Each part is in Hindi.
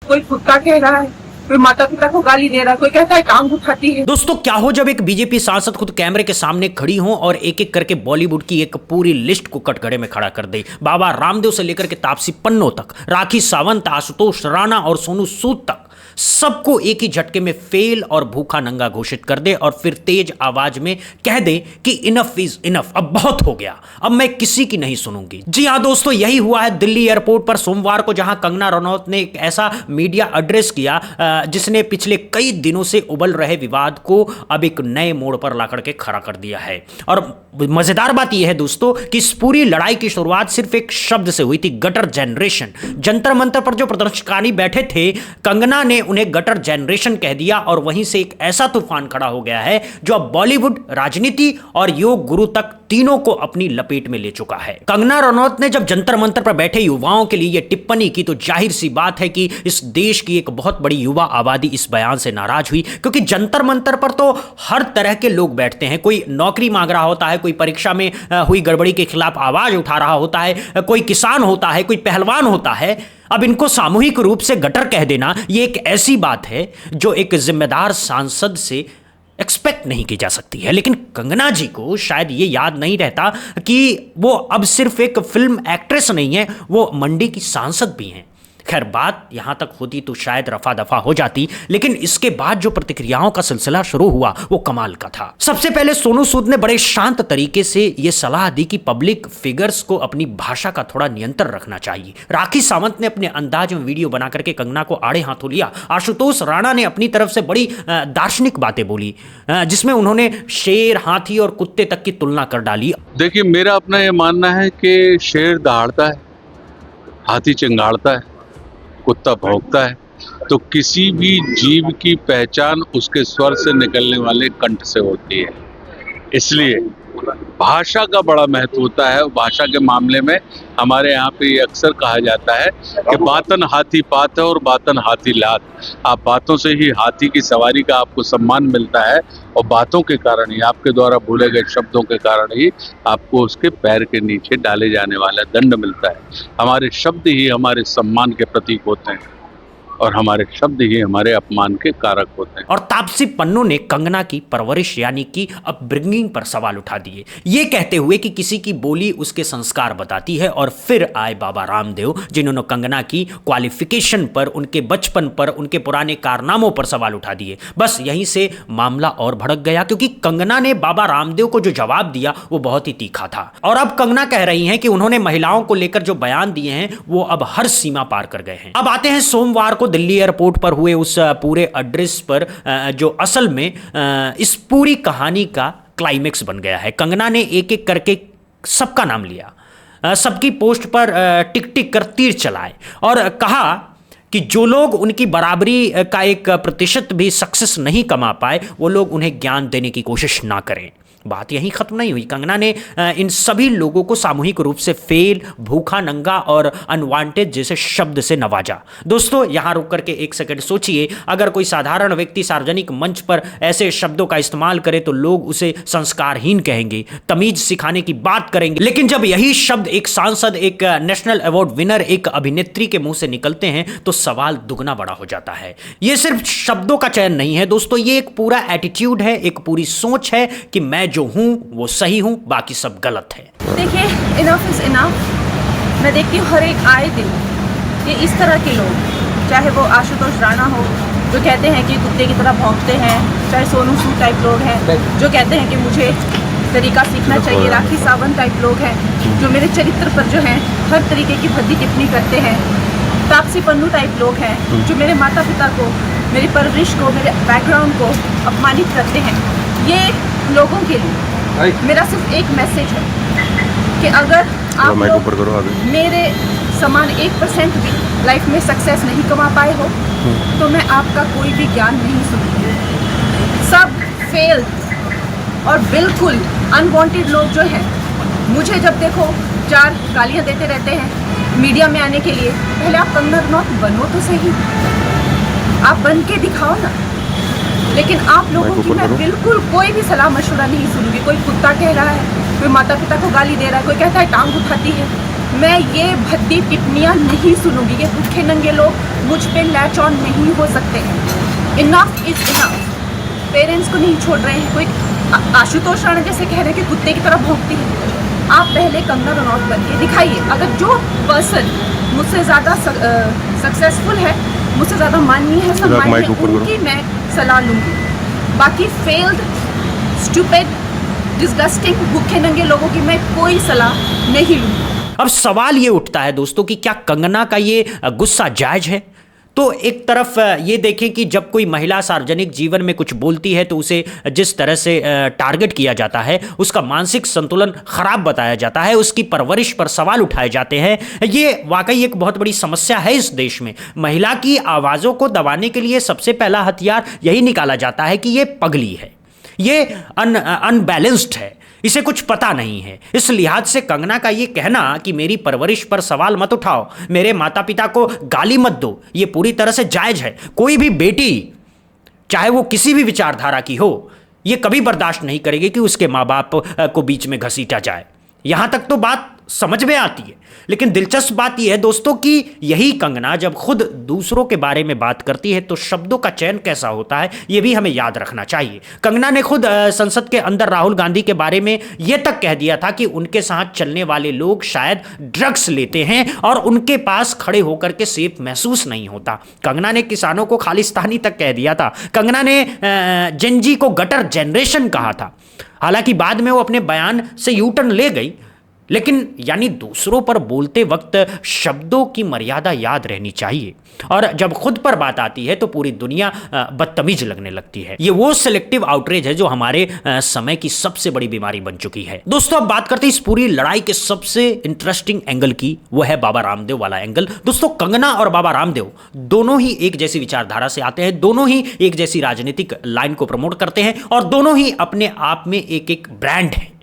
कोई कुत्ता कह रहा है, कोई माता पिता को गाली दे रहा है, कोई कहता है टांग उठाती है। दोस्तों क्या हो जब एक बीजेपी सांसद खुद कैमरे के सामने खड़ी हो और एक एक करके बॉलीवुड की एक पूरी लिस्ट को कटघरे में खड़ा कर दे। बाबा रामदेव से लेकर के तापसी पन्नू तक, राखी सावंत, आशुतोष राणा और सोनू सूद तक, सबको एक ही झटके में फेल और भूखा नंगा घोषित कर दे और फिर तेज आवाज में कह दे कि इनफ इज इनफ, अब बहुत हो गया, अब मैं किसी की नहीं सुनूंगी। जी हां दोस्तों, यही हुआ है दिल्ली एयरपोर्ट पर सोमवार को, जहां कंगना रनौत ने एक ऐसा मीडिया एड्रेस किया जिसने पिछले कई दिनों से उबल रहे विवाद को अब एक नए मोड़ पर लाकर के खड़ा कर दिया है। और मजेदार बात यह है दोस्तों कि इस पूरी लड़ाई की शुरुआत सिर्फ एक शब्द से हुई थी, गटर जनरेशन। जंतर मंतर पर जो प्रदर्शनकारी बैठे थे, कंगना ने उन्हें गटर जनरेशन कह दिया और वहीं से एक ऐसा तूफान खड़ा हो गया है जो अब बॉलीवुड, राजनीति और योग गुरु तक तीनों को अपनी लपेट में ले चुका है। कंगना रनौत ने जब जंतर मंतर पर बैठे युवाओं के लिए यह टिप्पणी की तो जाहिर सी बात है कि इस देश की एक बहुत बड़ी युवा आबादी इस बयान से नाराज हुई, क्योंकि जंतर मंतर पर तो हर तरह के लोग बैठते हैं। कोई नौकरी मांग रहा होता है, कोई परीक्षा में हुई गड़बड़ी के खिलाफ आवाज उठा रहा होता है, कोई किसान होता है, कोई पहलवान होता है। अब इनको सामूहिक रूप से गटर कह देना यह एक ऐसी बात है जो एक जिम्मेदार सांसद से एक्सपेक्ट नहीं की जा सकती है। लेकिन कंगना जी को शायद ये याद नहीं रहता कि वो अब सिर्फ एक फिल्म एक्ट्रेस नहीं है, वो मंडी की सांसद भी हैं। खैर, बात यहां तक होती तो शायद रफा दफा हो जाती, लेकिन इसके बाद जो प्रतिक्रियाओं का सिलसिला शुरू हुआ वो कमाल का था। सबसे पहले सोनू सूद ने बड़े शांत तरीके से यह सलाह दी कि पब्लिक फिगर्स को अपनी भाषा का थोड़ा नियंत्रण रखना चाहिए। राखी सावंत ने अपने अंदाज में वीडियो बना करके कंगना को आड़े हाथों लिया। आशुतोष राणा ने अपनी तरफ से बड़ी दार्शनिक बातें बोली, जिसमें उन्होंने शेर, हाथी और कुत्ते तक की तुलना कर डाली। देखिए, मेरा अपना यह मानना है कि शेर दहाड़ता है, हाथी चिंगाड़ता है, कुत्ता भौंकता है, तो किसी भी जीव की पहचान उसके स्वर से निकलने वाले कंठ से होती है। इसलिए भाषा का बड़ा महत्व होता है। भाषा के मामले में हमारे यहाँ पे ये अक्सर कहा जाता है कि बातन हाथी पात है और बातन हाथी लात। आप बातों से ही हाथी की सवारी का आपको सम्मान मिलता है और बातों के कारण ही, आपके द्वारा भूले गए शब्दों के कारण ही आपको उसके पैर के नीचे डाले जाने वाला दंड मिलता है। हमारे शब्द ही हमारे सम्मान के प्रतीक होते हैं और हमारे शब्द ही हमारे अपमान के कारक होते हैं। और तापसी पन्नू ने कंगना की परवरिश यानी कि अपब्रिंगिंग पर सवाल उठा दिए, ये कहते हुए कि किसी की बोली उसके संस्कार बताती है। और फिर आए बाबा रामदेव, जिन्होंने कंगना की क्वालिफिकेशन पर, उनके बचपन पर, उनके पुराने कारनामों पर सवाल उठा दिए। बस यहीं से मामला और भड़क गया, क्योंकि कंगना ने बाबा रामदेव को जो जवाब दिया वो बहुत ही तीखा था। और अब कंगना कह रही हैं कि उन्होंने महिलाओं को लेकर जो बयान दिए हैं वो अब हर सीमा पार कर गए हैं। अब आते हैं सोमवार को दिल्ली एयरपोर्ट पर हुए उस पूरे एड्रेस पर, जो असल में इस पूरी कहानी का क्लाइमेक्स बन गया है। कंगना ने एक एक करके सबका नाम लिया, सबकी पोस्ट पर टिक टिक कर तीर चलाए और कहा कि जो लोग उनकी बराबरी का 1% भी सक्सेस नहीं कमा पाए, वो लोग उन्हें ज्ञान देने की कोशिश ना करें। बात यहीं खत्म नहीं हुई। कंगना ने इन सभी लोगों को सामूहिक रूप से फेल, भूखा नंगा और अनवांटेड जैसे शब्द से नवाजा। दोस्तों यहां रुक करके एक सेकंड सोचिए, अगर कोई साधारण व्यक्ति सार्वजनिक मंच पर ऐसे शब्दों का इस्तेमाल करे तो लोग उसे संस्कारहीन कहेंगे, तमीज सिखाने की बात करेंगे। लेकिन जब यही शब्द एक सांसद, एक नेशनल अवार्ड विनर, एक अभिनेत्री के मुंह से निकलते हैं तो सवाल दुगना बड़ा हो जाता है। यह सिर्फ शब्दों का चयन नहीं है दोस्तों, ये एक पूरा एटीट्यूड है, एक पूरी सोच है कि मैं जो हूं वो सही हूं, बाकी सब गलत है। देखिए, इनफ इज इनफ। मैं देखती हूँ हर एक आए दिन ये इस तरह के लोग, चाहे वो आशुतोष राणा हो जो कहते हैं कि कुत्ते की तरह भौंकते हैं, चाहे सोनू सूद टाइप लोग हैं जो कहते हैं कि मुझे तरीका सीखना चाहिए, राखी सावंत टाइप लोग हैं जो मेरे चरित्र पर जो है हर तरीके की भद्दी टिप्पणी करते हैं, तापसी पन्नू टाइप लोग हैं जो मेरे माता पिता को, मेरी परवरिश को, मेरे बैकग्राउंड को अपमानित करते हैं। ये लोगों के लिए मेरा सिर्फ एक मैसेज है कि अगर आप लोग मेरे समान 1% भी लाइफ में सक्सेस नहीं कमा पाए हो तो मैं आपका कोई भी ज्ञान नहीं सुनूंगी। सब फेल और बिल्कुल अनवांटेड लोग जो हैं, मुझे जब देखो 4 गालियां देते रहते हैं मीडिया में आने के लिए, पहले आप कंगना रनौत बनो तो सही, आप बन के दिखाओ ना। लेकिन आप लोगों की मैं बिल्कुल कोई भी सलाह मशवरा नहीं सुनूंगी। कोई कुत्ता कह रहा है, कोई माता पिता को गाली दे रहा है, कोई कहता है टांग उठाती है, मैं ये भद्दी टिप्पणियाँ नहीं सुनूंगी। ये भूखे नंगे लोग मुझ पे लैच ऑन नहीं हो सकते हैं। Enough is enough. पेरेंट्स को नहीं छोड़ रहे हैं। कोई आशुतोष राणा जैसे कह रहे हैं कि कुत्ते की तरह भौंकती है। आप पहले कंगना रनौत बन के दिखाइए। अगर जो पर्सन मुझसे ज़्यादा सक्सेसफुल है, मुझसे ज़्यादा माननीय है, सम्मानीय है, उनकी मैं सलाह लूँगी। बाकी फेल्ड, स्टूपिड, डिस्गस्टिंग भूखे नंगे लोगों की मैं कोई सलाह नहीं लूँगी। अब सवाल ये उठता है दोस्तों कि क्या कंगना का ये गुस्सा जायज है? तो एक तरफ ये देखें कि जब कोई महिला सार्वजनिक जीवन में कुछ बोलती है तो उसे जिस तरह से टारगेट किया जाता है, उसका मानसिक संतुलन खराब बताया जाता है, उसकी परवरिश पर सवाल उठाए जाते हैं। ये वाकई एक बहुत बड़ी समस्या है इस देश में। महिला की आवाज़ों को दबाने के लिए सबसे पहला हथियार यही निकाला जाता है कि ये पगली है, ये अनबैलेंस्ड है, इसे कुछ पता नहीं है। इस लिहाज से कंगना का ये कहना कि मेरी परवरिश पर सवाल मत उठाओ, मेरे माता पिता को गाली मत दो, ये पूरी तरह से जायज है। कोई भी बेटी, चाहे वो किसी भी विचारधारा की हो, ये कभी बर्दाश्त नहीं करेगी कि उसके माँ बाप को बीच में घसीटा जाए। यहां तक तो बात समझ में आती है। लेकिन दिलचस्प बात यह है दोस्तों कि यही कंगना जब खुद दूसरों के बारे में बात करती है तो शब्दों का चयन कैसा होता है यह भी हमें याद रखना चाहिए। कंगना ने खुद संसद के अंदर राहुल गांधी के बारे में यह तक कह दिया था कि उनके साथ चलने वाले लोग शायद ड्रग्स लेते हैं और उनके पास खड़े होकर के सेफ महसूस नहीं होता। कंगना ने किसानों को खालिस्तानी तक कह दिया था। कंगना ने जेनजी को गटर जनरेशन कहा था। हालांकि बाद में वो अपने बयान से यू टर्न ले गई, लेकिन यानी दूसरों पर बोलते वक्त शब्दों की मर्यादा याद रहनी चाहिए। और जब खुद पर बात आती है तो पूरी दुनिया बदतमीज लगने लगती है। ये वो सिलेक्टिव आउटरीच है जो हमारे समय की सबसे बड़ी बीमारी बन चुकी है। दोस्तों अब बात करते हैं इस पूरी लड़ाई के सबसे इंटरेस्टिंग एंगल की, वो है बाबा रामदेव वाला एंगल। दोस्तों कंगना और बाबा रामदेव दोनों ही एक जैसी विचारधारा से आते हैं, दोनों ही एक जैसी राजनीतिक लाइन को प्रमोट करते हैं और दोनों ही अपने आप में एक एक ब्रांड है।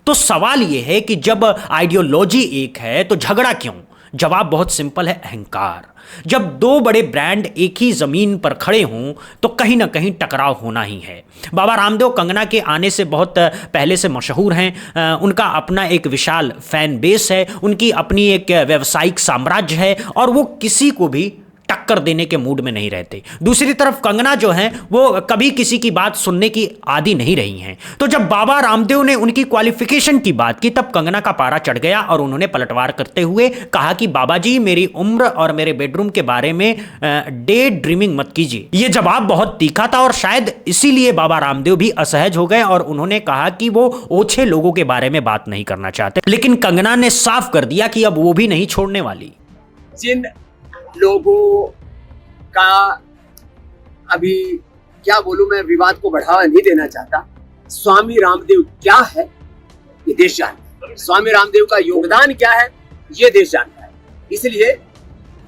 तो सवाल यह है कि जब आइडियोलॉजी एक है तो झगड़ा क्यों? जवाब बहुत सिंपल है, अहंकार। जब दो बड़े ब्रांड एक ही जमीन पर खड़े हों तो कहीं ना कहीं टकराव होना ही है। बाबा रामदेव कंगना के आने से बहुत पहले से मशहूर हैं। उनका अपना एक विशाल फैन बेस है, उनकी अपनी एक व्यावसायिक साम्राज्य है और वो किसी को भी टक्कर देने के मूड में नहीं रहते। दूसरी तरफ कंगना जो है वो कभी किसी की बात सुनने की आदी नहीं रही हैं। तो जब बाबा रामदेव ने उनकी क्वालिफिकेशन की बात की तब कंगना का पारा चढ़ गया और उन्होंने पलटवार करते हुए कहा कि बाबा जी मेरी उम्र और मेरे बेडरूम के बारे में डे ड्रीमिंग मत कीजिए। यह जवाब बहुत तीखा था और शायद इसीलिए बाबा रामदेव भी असहज हो गए और उन्होंने कहा कि वो ओछे लोगों के बारे में बात नहीं करना चाहते। लेकिन कंगना ने साफ कर दिया कि अब वो भी नहीं छोड़ने वाली। जिन लोगों का अभी क्या बोलूं, मैं विवाद को बढ़ावा नहीं देना चाहता। स्वामी रामदेव क्या है ये देश जानता है, स्वामी रामदेव का योगदान क्या है ये देश जानता है। इसलिए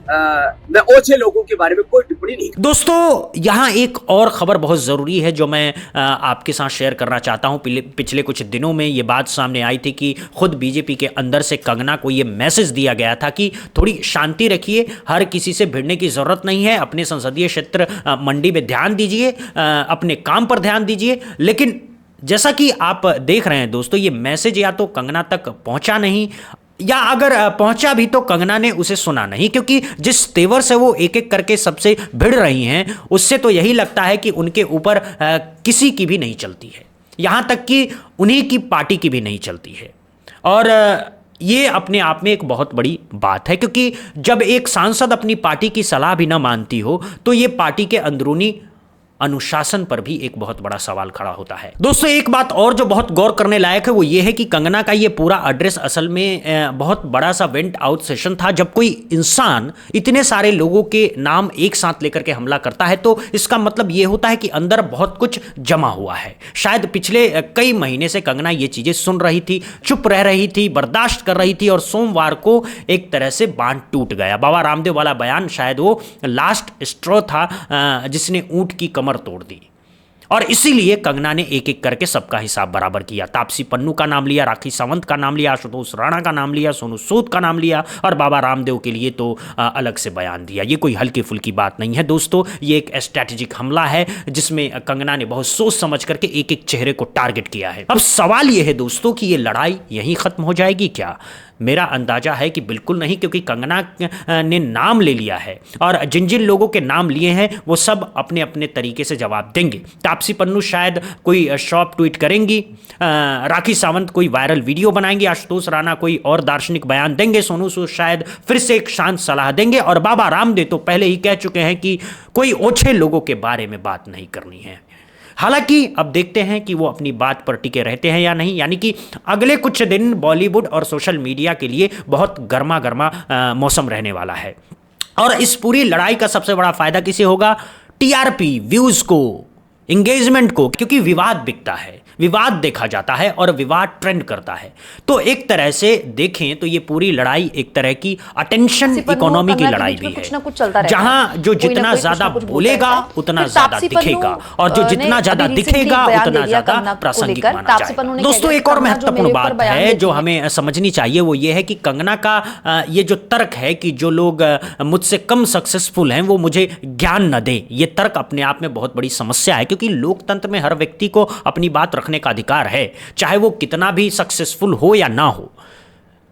मैं ओछे लोगों के बारे में कोई टिप्पणी नहीं। दोस्तों यहाँ एक और खबर बहुत ज़रूरी है जो मैं आपके साथ शेयर करना चाहता हूँ। पिछले कुछ दिनों में ये बात सामने आई थी कि खुद बीजेपी के अंदर से कंगना को ये मैसेज दिया गया था कि थोड़ी शांति रखिए, हर किसी से भिड़ने की ज़रूरत नहीं है, अपने संसदीय क्षेत्र मंडी में ध्यान दीजिए, अपने काम पर ध्यान दीजिए। लेकिन जैसा कि आप देख रहे हैं दोस्तों, ये मैसेज या तो कंगना तक पहुँचा नहीं या अगर पहुंचा भी तो कंगना ने उसे सुना नहीं, क्योंकि जिस तेवर से वो एक एक करके सबसे भिड़ रही हैं उससे तो यही लगता है कि उनके ऊपर किसी की भी नहीं चलती है, यहां तक कि उन्हीं की पार्टी की भी नहीं चलती है। और ये अपने आप में एक बहुत बड़ी बात है, क्योंकि जब एक सांसद अपनी पार्टी की सलाह भी ना मानती हो तो ये पार्टी के अंदरूनी अनुशासन पर भी एक बहुत बड़ा सवाल खड़ा होता है। दोस्तों एक बात और जो बहुत गौर करने लायक है वो ये है कि कंगना का ये पूरा एड्रेस असल में बहुत बड़ा सा वेंट आउट सेशन था। जब कोई इंसान इतने सारे लोगों के नाम एक साथ लेकर के हमला करता है तो इसका मतलब ये होता है कि अंदर बहुत कुछ जमा हुआ है। शायद पिछले कई महीने से कंगना ये चीजें सुन रही थी, चुप रह रही थी, बर्दाश्त कर रही थी और सोमवार को एक तरह से बांध टूट गया। बाबा रामदेव वाला बयान शायद वो लास्ट स्ट्रॉ था जिसने ऊंट की कमर तोड़ दी और इसीलिए कंगना ने एक एक करके सबका हिसाब बराबर किया। तापसी पन्नू का नाम लिया, राखी सावंत का नाम लिया, आशुतोष राणा का नाम लिया, सोनू सूद का नाम लिया और बाबा रामदेव के लिए तो अलग से बयान दिया। ये कोई हल्की फुल्की बात नहीं है दोस्तों, ये एक स्ट्रैटेजिक हमला है जिसमें कंगना ने बहुत सोच समझ करके एक एक चेहरे को टारगेट किया है। अब सवाल यह है दोस्तों कि ये लड़ाई यहीं खत्म हो जाएगी क्या? मेरा अंदाजा है कि बिल्कुल नहीं, क्योंकि कंगना ने नाम ले लिया है और जिन जिन लोगों के नाम लिए हैं वो सब अपने अपने तरीके से जवाब देंगे। तापसी पन्नू शायद कोई शॉर्ट ट्वीट करेंगी, राखी सावंत कोई वायरल वीडियो बनाएंगे, आशुतोष राणा कोई और दार्शनिक बयान देंगे, सोनू सूद शायद फिर से एक शांत सलाह देंगे और बाबा रामदेव तो पहले ही कह चुके हैं कि कोई ओछे लोगों के बारे में बात नहीं करनी है। हालांकि अब देखते हैं कि वो अपनी बात पर टिके रहते हैं या नहीं, यानी कि अगले कुछ दिन बॉलीवुड और सोशल मीडिया के लिए बहुत गर्मा गर्मा मौसम रहने वाला है। और इस पूरी लड़ाई का सबसे बड़ा फायदा किसे होगा? टीआरपी, व्यूज को, इंगेजमेंट को, क्योंकि विवाद बिकता है, विवाद देखा जाता है और विवाद ट्रेंड करता है। तो एक तरह से देखें तो ये पूरी लड़ाई एक तरह की अटेंशन इकोनॉमी की लड़ाई भी है, जहां जो जितना ज्यादा बोलेगा उतना ज्यादा दिखेगा और जो जितना ज्यादा दिखेगा उतना ज्यादा प्रासंगिक माना जाएगा। दोस्तों, एक और महत्वपूर्ण बात है जो हमें समझनी चाहिए, वो ये है कि कंगना का ये जो तर्क है कि जो लोग मुझसे कम सक्सेसफुल हैं वो मुझे ज्ञान न दें, ये तर्क अपने आप में बहुत बड़ी समस्या है, क्योंकि लोकतंत्र में हर व्यक्ति को अपनी बात रखने का अधिकार है, चाहे वो कितना भी सक्सेसफुल हो या ना हो।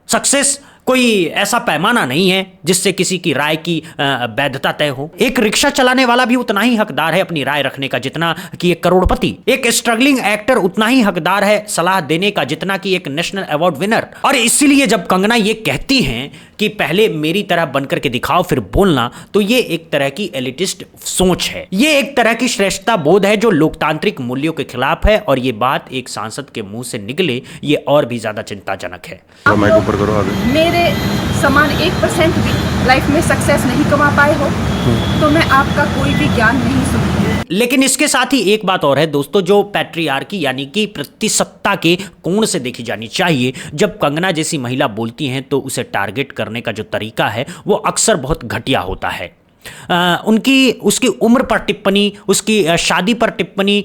सक्सेस कोई ऐसा पैमाना नहीं है जिससे किसी की राय की वैधता तय हो। एक रिक्शा चलाने वाला भी उतना ही हकदार है अपनी राय रखने का जितना कि एक करोड़पति। एक स्ट्रगलिंग एक्टर उतना ही हकदार है सलाह देने का जितना कि एक नेशनल अवार्ड विनर। और इसीलिए जब कंगना ये कहती हैं कि पहले मेरी तरह बनकर के दिखाओ फिर बोलना, तो ये एक तरह की एलिटिस्ट सोच है, ये एक तरह की श्रेष्ठता बोध है जो लोकतांत्रिक मूल्यों के खिलाफ है। और ये बात एक सांसद के मुंह से निकले, ये और भी ज्यादा चिंताजनक है। मेरे समान 1% भी लाइफ में सक्सेस नहीं कमा पाए हो तो मैं आपका कोई भी ज्ञान नहीं सुनूंगी। लेकिन इसके साथ ही एक बात और है दोस्तों, जो पैट्रियार्की यानी कि प्रतिसत्ता के कोण से देखी जानी चाहिए। जब कंगना जैसी महिला बोलती हैं तो उसे टारगेट करने का जो तरीका है वो अक्सर बहुत घटिया होता है। उसकी उम्र पर टिप्पणी, उसकी शादी पर टिप्पणी,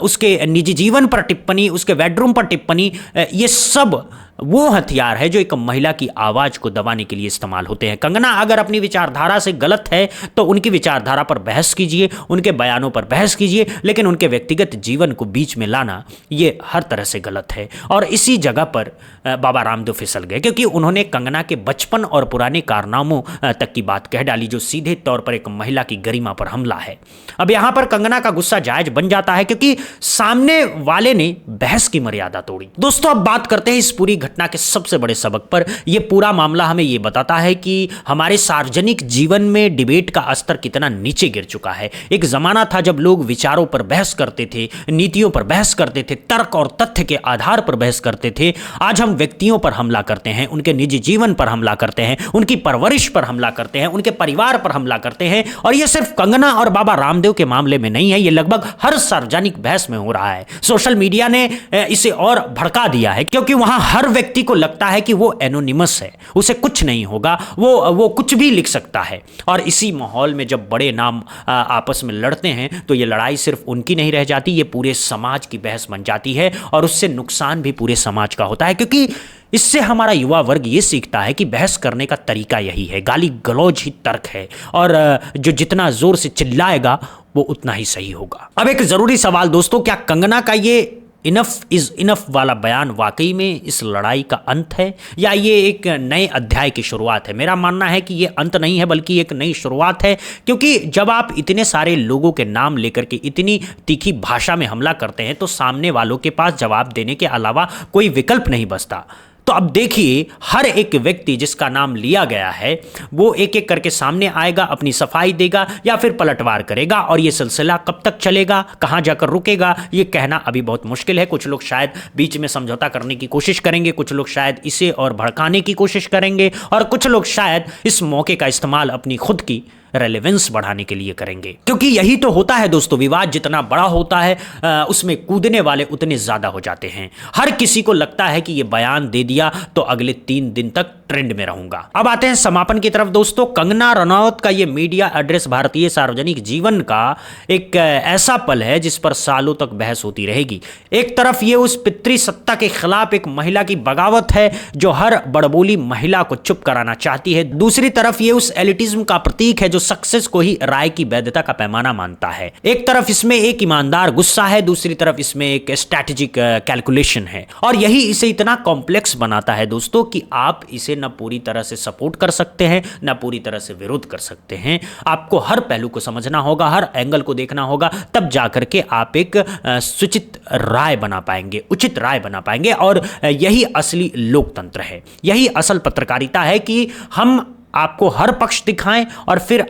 उसके निजी जीवन पर टिप्पणी, उसके बेडरूम पर टिप्पणी, ये सब वो हथियार है जो एक महिला की आवाज को दबाने के लिए इस्तेमाल होते हैं। कंगना अगर अपनी विचारधारा से गलत है तो उनकी विचारधारा पर बहस कीजिए, उनके बयानों पर बहस कीजिए, लेकिन उनके व्यक्तिगत जीवन को बीच में लाना ये हर तरह से गलत है। और इसी जगह पर बाबा रामदेव फिसल गए, क्योंकि उन्होंने कंगना के बचपन और पुराने कारनामों तक की बात कह डाली जो सीधे तौर पर एक महिला की गरिमा पर हमला है। अब यहां पर कंगना का गुस्सा जायज बन जाता है क्योंकि सामने वाले ने बहस की मर्यादा तोड़ी। दोस्तों, अब बात करते हैं इस पूरी घटना के सबसे बड़े सबक पर। यह पूरा मामला हमें यह बताता है कि हमारे सार्वजनिक जीवन में डिबेट का स्तर कितना नीचे गिर चुका है। एक जमाना था जब लोग विचारों पर बहस करते थे, नीतियों पर बहस करते थे, तर्क और तथ्य के आधार पर बहस करते थे। आज हम व्यक्तियों पर हमला करते हैं, उनके निजी जीवन पर हमला करते हैं, उनकी परवरिश पर हमला करते हैं, उनके परिवार पर हमला करते हैं। और यह सिर्फ कंगना और बाबा रामदेव के मामले में नहीं है, यह लगभग हर सार्वजनिक बहस में हो रहा है। सोशल मीडिया ने इसे और भड़का दिया है क्योंकि वहां हर व्यक्ति को लगता है कि वो एनोनिमस है, उसे कुछ नहीं होगा, वो कुछ भी लिख सकता है। और इसी माहौल में जब बड़े नाम आपस में लड़ते हैं तो ये लड़ाई सिर्फ उनकी नहीं रह जाती, ये पूरे समाज की बहस बन जाती है और उससे नुकसान भी पूरे समाज का होता है। क्योंकि इससे हमारा युवा वर्ग ये सीखता है कि बहस करने का तरीका यही है, गाली गलौज ही तर्क है और जो जितना जोर से चिल्लाएगा वो उतना ही सही होगा। अब एक जरूरी सवाल दोस्तों, क्या कंगना का ये इनफ इज इनफ वाला बयान वाकई में इस लड़ाई का अंत है या ये एक नए अध्याय की शुरुआत है? मेरा मानना है कि ये अंत नहीं है बल्कि एक नई शुरुआत है, क्योंकि जब आप इतने सारे लोगों के नाम लेकर के इतनी तीखी भाषा में हमला करते हैं तो सामने वालों के पास जवाब देने के अलावा कोई विकल्प नहीं बचता। तो अब देखिए, हर एक व्यक्ति जिसका नाम लिया गया है वो एक एक करके सामने आएगा, अपनी सफाई देगा या फिर पलटवार करेगा। और ये सिलसिला कब तक चलेगा, कहां जाकर रुकेगा, ये कहना अभी बहुत मुश्किल है। कुछ लोग शायद बीच में समझौता करने की कोशिश करेंगे, कुछ लोग शायद इसे और भड़काने की कोशिश करेंगे और कुछ लोग शायद इस मौके का इस्तेमाल अपनी खुद की रेलेवेंस बढ़ाने के लिए करेंगे। क्योंकि यही तो होता है दोस्तों, विवाद जितना बड़ा होता है उसमें कूदने वाले उतने ज्यादा हो जाते हैं। हर किसी को लगता है कि ये बयान दे दिया तो अगले 3 दिन तक ट्रेंड में रहूंगा। अब आते हैं समापन की तरफ दोस्तों। कंगना रनौत का ये मीडिया एड्रेस भारतीय सार्वजनिक जीवन का एक ऐसा पल है जिस पर सालों तक बहस होती रहेगी। एक तरफ ये उस पितृ सत्ता के खिलाफ एक महिला की बगावत है जो हर बड़बोली महिला को चुप कराना चाहती है, दूसरी तरफ ये उस एलिटिज्म का प्रतीक है जो सक्सेस को ही राय की वैधता का पैमाना मानता है। एक तरफ इसमें एक ईमानदार गुस्सा है, दूसरी तरफ इसमें एक स्ट्रैटेजिक कैलकुलेशन है, और यही इसे इतना कॉम्प्लेक्स बनाता है दोस्तों कि आप इसे न पूरी तरह से सपोर्ट कर सकते हैं न पूरी तरह से विरोध कर सकते हैं। आपको हर पहलू को समझना होगा, हर एंगल को देखना होगा, तब जाकर के आप एक सुचित राय बना पाएंगे, उचित राय बना पाएंगे। और यही असली लोकतंत्र है, यही असल पत्रकारिता है कि हम आपको हर पक्ष दिखाएं और फिर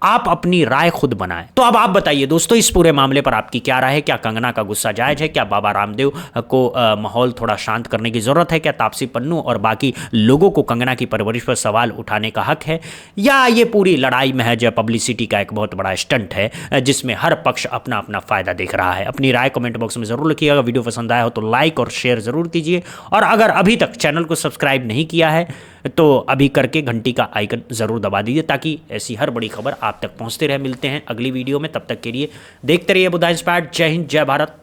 आप अपनी राय खुद बनाएं। तो अब आप बताइए दोस्तों, इस पूरे मामले पर आपकी क्या राय है? क्या कंगना का गुस्सा जायज है? क्या बाबा रामदेव को माहौल थोड़ा शांत करने की जरूरत है? क्या तापसी पन्नू और बाकी लोगों को कंगना की परवरिश पर सवाल उठाने का हक है? या ये पूरी लड़ाई महज पब्लिसिटी का एक बहुत बड़ा स्टंट है जिसमें हर पक्ष अपना अपना फायदा देख रहा है? अपनी राय कमेंट बॉक्स में जरूर लिखिएगा। वीडियो पसंद आया हो तो लाइक और शेयर जरूर कीजिए, और अगर अभी तक चैनल को सब्सक्राइब नहीं किया है तो अभी करके घंटी का आइकन जरूर दबा दीजिए ताकि ऐसी हर बड़ी खबर आप तक पहुंचते रहे। मिलते हैं अगली वीडियो में, तब तक के लिए देखते रहिए बुधा इंस्पायर्ड। जय हिंद, जय भारत,